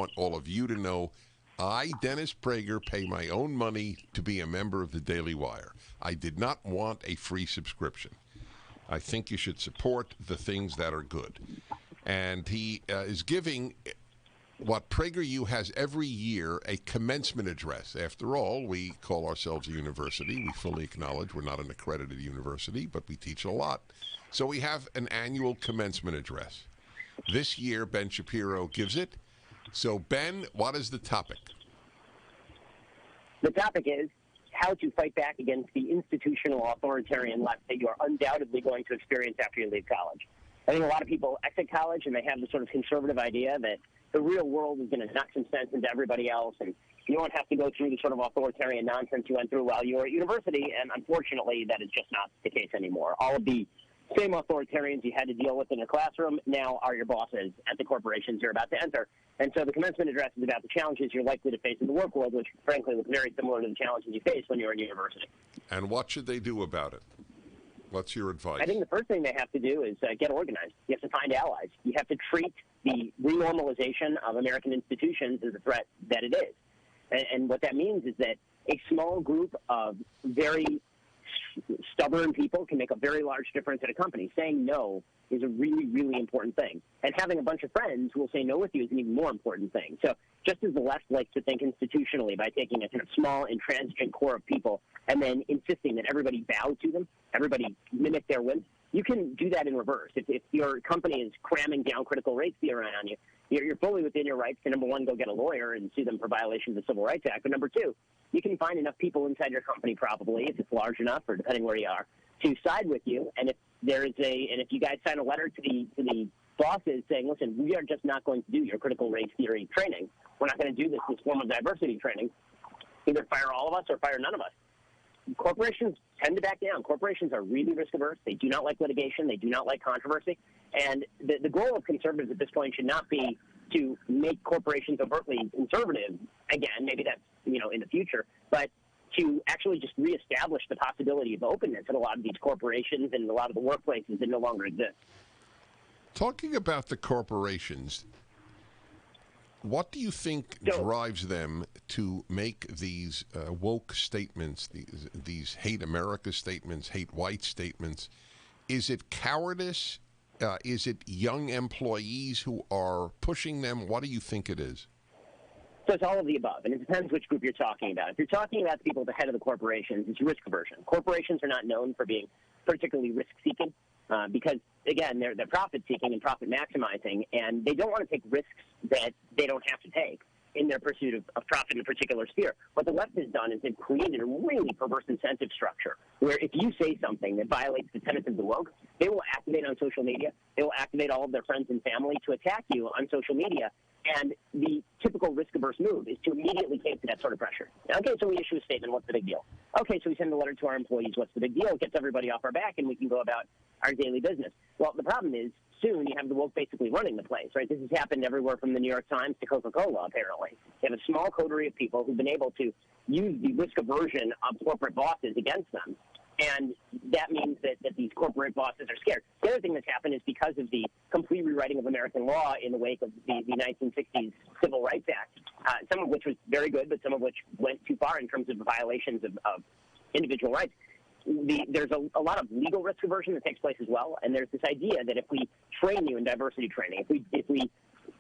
want all of you to know I, Dennis Prager, pay my own money to be a member of the Daily Wire. I did not want a free subscription. I think you should support the things that are good. And he is giving what PragerU has every year, a commencement address. After all, we call ourselves a university. We fully acknowledge we're not an accredited university, but we teach a lot. So we have an annual commencement address. This year, Ben Shapiro gives it. So, Ben, what is the topic? The topic is how to fight back against the institutional authoritarian left that you are undoubtedly going to experience after you leave college. I think a lot of people exit college and they have this sort of conservative idea that the real world is going to knock some sense into everybody else, and you don't have to go through the sort of authoritarian nonsense you went through while you were at university, and unfortunately that is just not the case anymore. All of the same authoritarians you had to deal with in your classroom now are your bosses at the corporations you're about to enter. And so the commencement address is about the challenges you're likely to face in the work world, which frankly look very similar to the challenges you face when you're in university. And what should they do about it? What's your advice? I think the first thing they have to do is get organized. You have to find allies. You have to treat the renormalization of American institutions as a threat that it is. And what that means is that a small group of very stubborn people can make a very large difference at a company. Saying no is a really, really important thing. And having a bunch of friends who will say no with you is an even more important thing. So just as the left likes to think institutionally by taking a kind of small, intransigent core of people and then insisting that everybody bow to them, everybody mimic their whims, you can do that in reverse. If your company is cramming down critical race theory on you, you're fully within your rights to, number one, go get a lawyer and sue them for violations of the Civil Rights Act. But number two, you can find enough people inside your company probably, if it's large enough or depending where you are, to side with you. And if you guys sign a letter to the bosses saying, listen, we are just not going to do your critical race theory training. We're not going to do this form of diversity training. Either fire all of us or fire none of us. Corporations tend to back down. Corporations are really risk averse. They do not like litigation. They do not like controversy. And the goal of conservatives at this point should not be to make corporations overtly conservative again. Maybe that's in the future, but to actually just reestablish the possibility of openness in a lot of these corporations and a lot of the workplaces that no longer exist. Talking about the corporations, what do you think drives them to make these woke statements, these hate America statements, hate white statements? Is it cowardice? Is it young employees who are pushing them? What do you think it is? So it's all of the above, and it depends which group you're talking about. If you're talking about the people at the head of the corporations, it's risk aversion. Corporations are not known for being particularly risk-seeking because, again, they're profit-seeking and profit-maximizing, and they don't want to take risks that they don't have to take in their pursuit of profit in a particular sphere. What the left has done is they've created a really perverse incentive structure where if you say something that violates the tenets of the woke, they will activate on social media. They will activate all of their friends and family to attack you on social media. And the typical risk-averse move is to immediately cave to that sort of pressure. Okay, so we issue a statement. What's the big deal? Okay, so we send a letter to our employees. What's the big deal? It gets everybody off our back, and we can go about our daily business. Well, the problem is soon you have the woke basically running the place, right? This has happened everywhere from the New York Times to Coca-Cola, apparently. You have a small coterie of people who've been able to use the risk aversion of corporate bosses against them. And that means that these corporate bosses are scared. The other thing that's happened is because of the complete rewriting of American law in the wake of the 1960s Civil Rights Act, some of which was very good, but some of which went too far in terms of violations of individual rights. There's a lot of legal risk aversion that takes place as well, and there's this idea that if we train you in diversity training, if we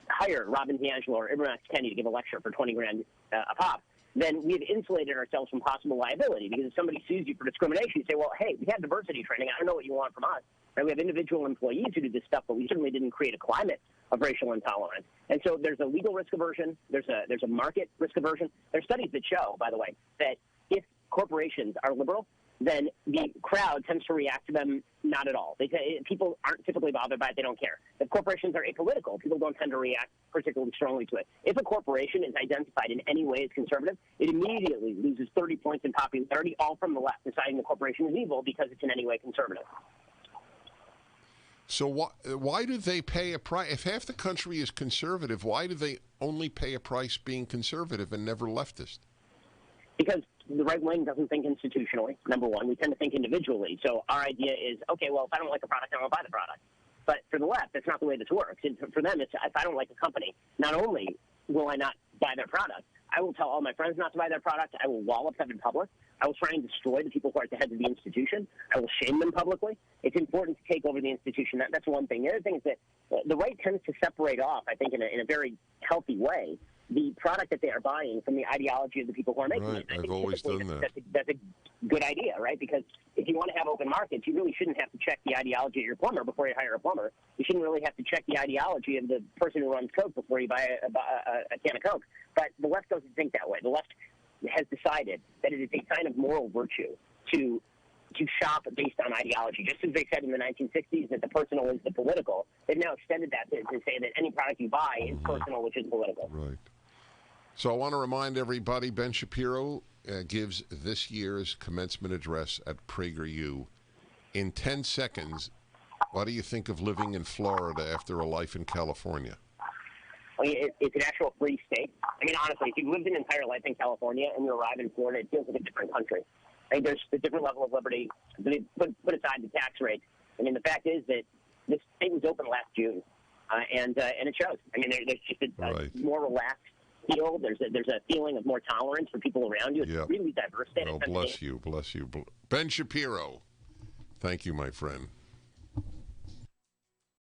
hire Robin DiAngelo or Ibram X. Kendi to give a lecture for $20,000 a pop, then we've insulated ourselves from possible liability. Because if somebody sues you for discrimination, you say, well, hey, we had diversity training. I don't know what you want from us. Right? We have individual employees who do this stuff, but we certainly didn't create a climate of racial intolerance. And so there's a legal risk aversion. There's a market risk aversion. There's studies that show, by the way, that if corporations are liberal, then the crowd tends to react to them not at all. People aren't typically bothered by it. They don't care. If corporations are apolitical, people don't tend to react particularly strongly to it. If a corporation is identified in any way as conservative, it immediately loses 30 points in popularity, all from the left, deciding the corporation is evil because it's in any way conservative. So why do they pay a price? If half the country is conservative, why do they only pay a price being conservative and never leftist? Because the right wing doesn't think institutionally, number one. We tend to think individually. So our idea is, okay, well, if I don't like a product, I don't buy the product. But for the left, that's not the way this works. For them, it's if I don't like a company, not only will I not buy their product. I will tell all my friends not to buy their product. I will wallop them in public. I will try and destroy the people who are at the head of the institution. I will shame them publicly. It's important to take over the institution. That's one thing. The other thing is that the right tends to separate off, I think, in a very healthy way, the product that they are buying from the ideology of the people who are making it. I've always done that. That's a good idea, right? Because if you want to have open markets, you really shouldn't have to check the ideology of your plumber before you hire a plumber. You shouldn't really have to check the ideology of the person who runs Coke before you buy a can of Coke. But the left doesn't think that way. The left has decided that it is a sign of moral virtue to shop based on ideology. Just as they said in the 1960s that the personal is the political, they've now extended that to say that any product you buy is personal, which is political. Right. So I want to remind everybody, Ben Shapiro gives this year's commencement address at PragerU. In 10 seconds, what do you think of living in Florida after a life in California? I mean, it's an actual free state. I mean, honestly, if you've lived an entire life in California and you arrive in Florida, it feels like a different country. I think there's a different level of liberty. Put aside the tax rate. I mean, the fact is that this state was open last June, and it shows. I mean, there's just a more relaxed feel. There's a feeling of more tolerance for people around you. It's a really diverse state. Well, bless you. Ben Shapiro, thank you, my friend.